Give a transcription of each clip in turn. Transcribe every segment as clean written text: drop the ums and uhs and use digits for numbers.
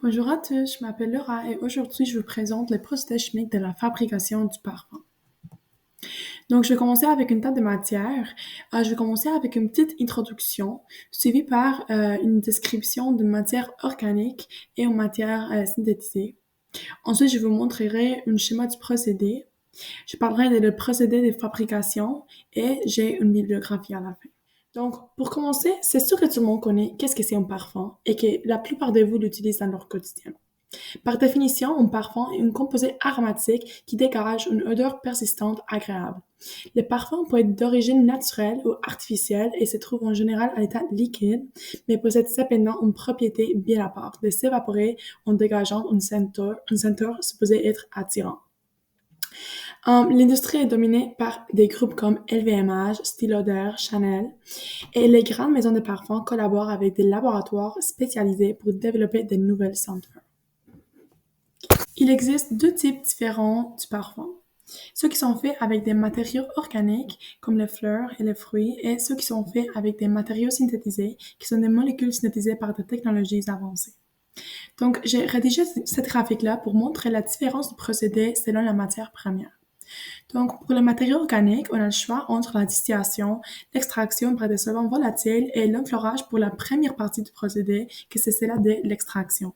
Bonjour à tous, je m'appelle Laura et aujourd'hui je vous présente les procédés chimiques de la fabrication du parfum. Donc je vais commencer avec une table de matière. Je vais commencer avec une petite introduction suivie par une description de matière organique et en matière synthétisée. Ensuite je vous montrerai un schéma du procédé. Je parlerai de le procédé de fabrication et j'ai une bibliographie à la fin. Donc, pour commencer, c'est sûr que tout le monde connaît qu'est-ce que c'est un parfum et que la plupart de vous l'utilisent dans leur quotidien. Par définition, un parfum est un composé aromatique qui dégage une odeur persistante agréable. Le parfum peut être d'origine naturelle ou artificielle et se trouve en général à l'état liquide, mais possède cependant une propriété bien à part de s'évaporer en dégageant une senteur supposée être attirante. L'industrie est dominée par des groupes comme LVMH, Style Lauder, Chanel, et les grandes maisons de parfums collaborent avec des laboratoires spécialisés pour développer de nouvelles senteurs. Il existe deux types différents du parfum. Ceux qui sont faits avec des matériaux organiques, comme les fleurs et les fruits, et ceux qui sont faits avec des matériaux synthétisés, qui sont des molécules synthétisées par des technologies avancées. Donc, j'ai rédigé cette graphique-là pour montrer la différence du procédé selon la matière première. Donc, pour les matériaux organiques, on a le choix entre la distillation, l'extraction par des solvants volatiles et l'enflorage pour la première partie du procédé, que c'est celle de l'extraction.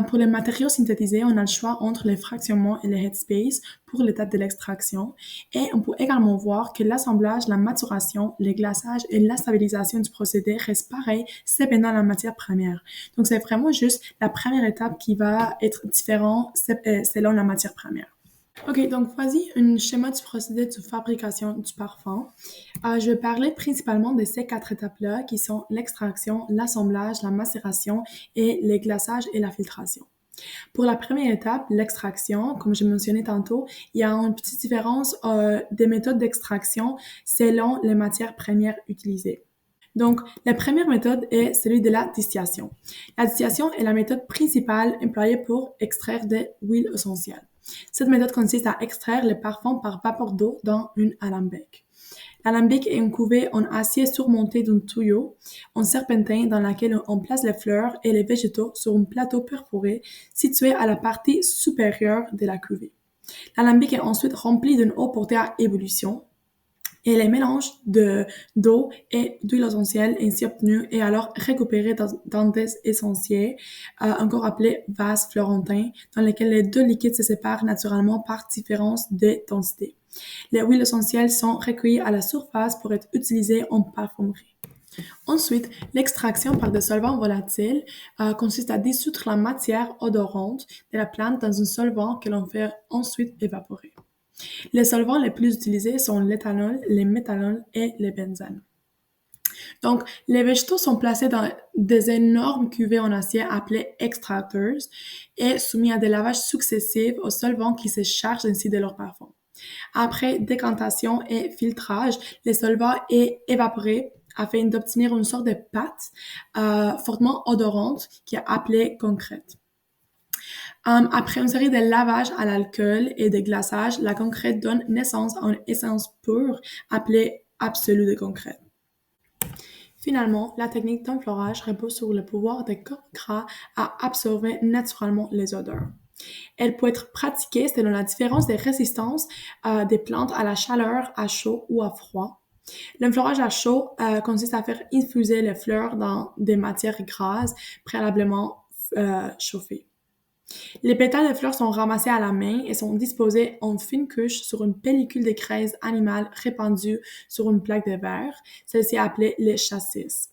Pour les matériaux synthétisés, on a le choix entre les fractionnements et les headspace pour l'étape de l'extraction. Et on peut également voir que l'assemblage, la maturation, le glaçage et la stabilisation du procédé restent pareils, cependant la matière première. Donc, c'est vraiment juste la première étape qui va être différente selon la matière première. Ok, donc voici un schéma du procédé de fabrication du parfum. Je vais parler principalement de ces quatre étapes-là qui sont l'extraction, l'assemblage, la macération et le glaçage et la filtration. Pour la première étape, l'extraction, comme je mentionné tantôt, il y a une petite différence des méthodes d'extraction selon les matières premières utilisées. Donc, la première méthode est celui de la distillation. La distillation est la méthode principale employée pour extraire des huiles essentielles. Cette méthode consiste à extraire le parfum par vapeur d'eau dans une alambic. L'alambic est une couvée en acier surmonté d'un tuyau en serpentin dans laquelle on place les fleurs et les végétaux sur un plateau perforé situé à la partie supérieure de la cuvée. L'alambic est ensuite rempli d'une eau portée à ébullition et les mélanges d'eau et d'huile essentielle ainsi obtenus est alors récupéré dans des essentiels, encore appelés vases florentins, dans lesquels les deux liquides se séparent naturellement par différence de densité. Les huiles essentielles sont recueillies à la surface pour être utilisées en parfumerie. Ensuite, l'extraction par des solvants volatiles consiste à dissoudre la matière odorante de la plante dans un solvant que l'on fait ensuite évaporer. Les solvants les plus utilisés sont l'éthanol, les méthanols et les benzenes. Donc, les végétaux sont placés dans des énormes cuvées en acier appelées extractors et soumis à des lavages successifs aux solvants qui se chargent ainsi de leur parfum. Après décantation et filtrage, les solvants est évaporé afin d'obtenir une sorte de pâte fortement odorante qui est appelée concrète. Après une série de lavages à l'alcool et de glaçage, la concrète donne naissance à une essence pure appelée absolue de concrète. Finalement, la technique d'enflorage repose sur le pouvoir des corps gras à absorber naturellement les odeurs. Elle peut être pratiquée selon la différence des résistances des plantes à la chaleur, à chaud ou à froid. L'enflorage à chaud consiste à faire infuser les fleurs dans des matières grasses préalablement chauffées. Les pétales de fleurs sont ramassés à la main et sont disposés en fines couches sur une pellicule de graisse animale répandue sur une plaque de verre, celle-ci appelée le chassis.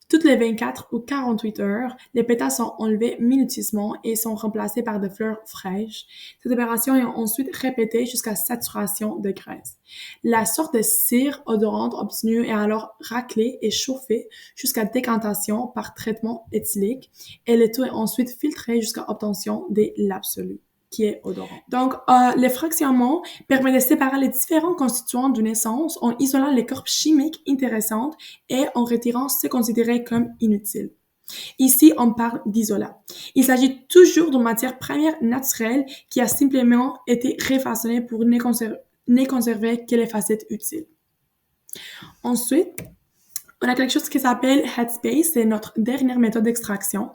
Toutes les 24 ou 48 heures, les pétales sont enlevés minutieusement et sont remplacés par des fleurs fraîches. Cette opération est ensuite répétée jusqu'à saturation de graisse. La sorte de cire odorante obtenue est alors raclée et chauffée jusqu'à décantation par traitement éthylique et le tout est ensuite filtré jusqu'à obtention de l'absolu qui est odorant. Donc, le fractionnement permet de séparer les différents constituants d'une essence en isolant les corps chimiques intéressantes et en retirant ceux considérés comme inutiles. Ici, on parle d'isolat. Il s'agit toujours d'une matière première naturelle qui a simplement été réfaçonnée pour ne conserver que les facettes utiles. Ensuite, On a quelque chose qui s'appelle Headspace, c'est notre dernière méthode d'extraction.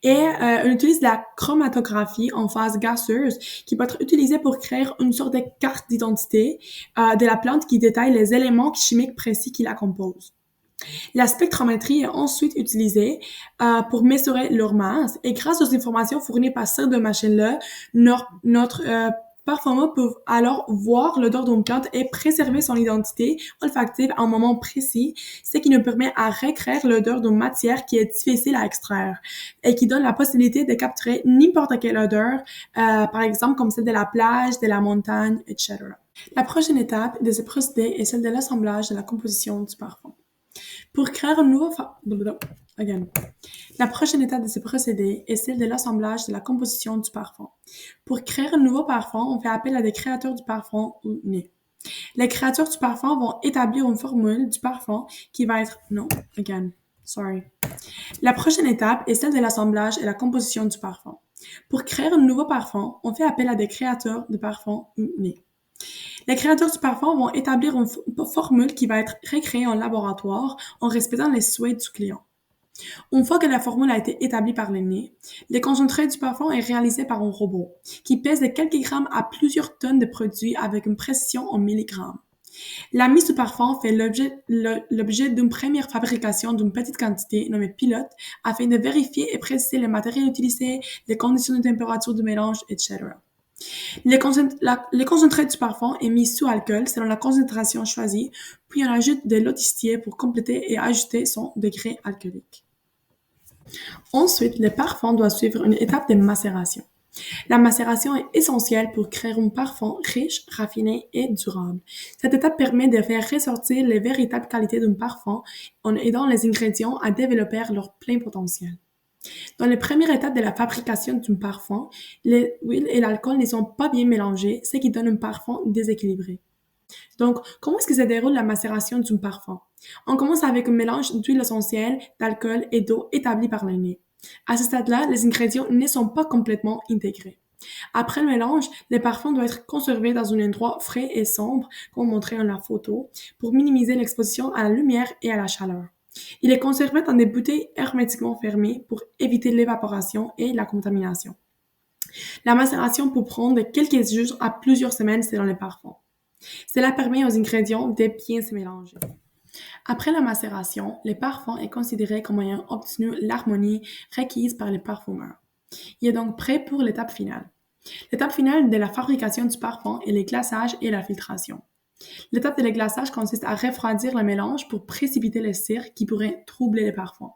Et on utilise la chromatographie en phase gazeuse qui peut être utilisée pour créer une sorte de carte d'identité de la plante qui détaille les éléments chimiques précis qui la composent. La spectrométrie est ensuite utilisée pour mesurer leur masse et grâce aux informations fournies par cette machine-là, notre parfumeur peut alors voir l'odeur d'une plante et préserver son identité olfactive à un moment précis, ce qui nous permet à recréer l'odeur d'une matière qui est difficile à extraire et qui donne la possibilité de capturer n'importe quelle odeur, par exemple comme celle de la plage, de la montagne, etc. La prochaine étape de ce procédé est celle de l'assemblage de la composition du parfum. Pour créer un nouveau La prochaine étape de ce procédé est celle de l'assemblage de la composition du parfum. Pour créer un nouveau parfum, on fait appel à des créateurs du parfum ou nez. Les créateurs du parfum vont établir une formule du parfum qui va être... La prochaine étape est celle de l'assemblage et la composition du parfum. Pour créer un nouveau parfum, on fait appel à des créateurs de parfum ou nez. Les créateurs du parfum vont établir une formule qui va être recréée en laboratoire en respectant les souhaits du client. Une fois que la formule a été établie par le nez, le concentré du parfum est réalisé par un robot qui pèse de quelques grammes à plusieurs tonnes de produits avec une précision en milligrammes. La mise du parfum fait l'objet d'une première fabrication d'une petite quantité nommée pilote afin de vérifier et préciser les matériaux utilisés, les conditions de température du mélange, etc. Le concentré du parfum est mis sous alcool selon la concentration choisie, puis on ajoute de l'eau distillée pour compléter et ajuster son degré alcoolique. Ensuite, le parfum doit suivre une étape de macération. La macération est essentielle pour créer un parfum riche, raffiné et durable. Cette étape permet de faire ressortir les véritables qualités d'un parfum en aidant les ingrédients à développer leur plein potentiel. Dans les premières étapes de la fabrication d'un parfum, l'huile et l'alcool ne sont pas bien mélangés, ce qui donne un parfum déséquilibré. Donc, comment est-ce que se déroule la macération d'un parfum? On commence avec un mélange d'huile essentielle, d'alcool et d'eau établi par le nez. À ce stade-là, les ingrédients ne sont pas complètement intégrés. Après le mélange, le parfum doit être conservé dans un endroit frais et sombre, comme montré dans la photo, pour minimiser l'exposition à la lumière et à la chaleur. Il est conservé dans des bouteilles hermétiquement fermées pour éviter l'évaporation et la contamination. La macération peut prendre quelques jours à plusieurs semaines selon le parfum. Cela permet aux ingrédients de bien se mélanger. Après la macération, le parfum est considéré comme ayant obtenu l'harmonie requise par les parfumeurs. Il est donc prêt pour l'étape finale. L'étape finale de la fabrication du parfum est le glaçage et la filtration. L'étape de glaçage consiste à refroidir le mélange pour précipiter le cire qui pourrait troubler le parfum.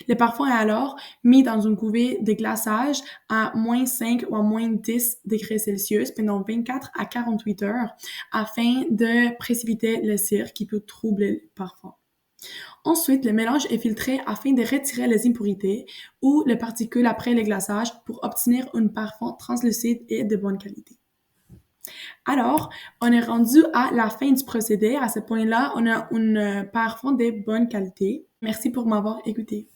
Le parfum est alors mis dans une couvée de glaçage à -5 ou à -10 degrés Celsius pendant 24 à 48 heures afin de précipiter le cire qui peut troubler le parfum. Ensuite, le mélange est filtré afin de retirer les impuretés ou les particules après le glaçage pour obtenir un parfum translucide et de bonne qualité. Alors, on est rendu à la fin du procédé. À ce point-là, on a un parfum de bonne qualité. Merci pour m'avoir écouté.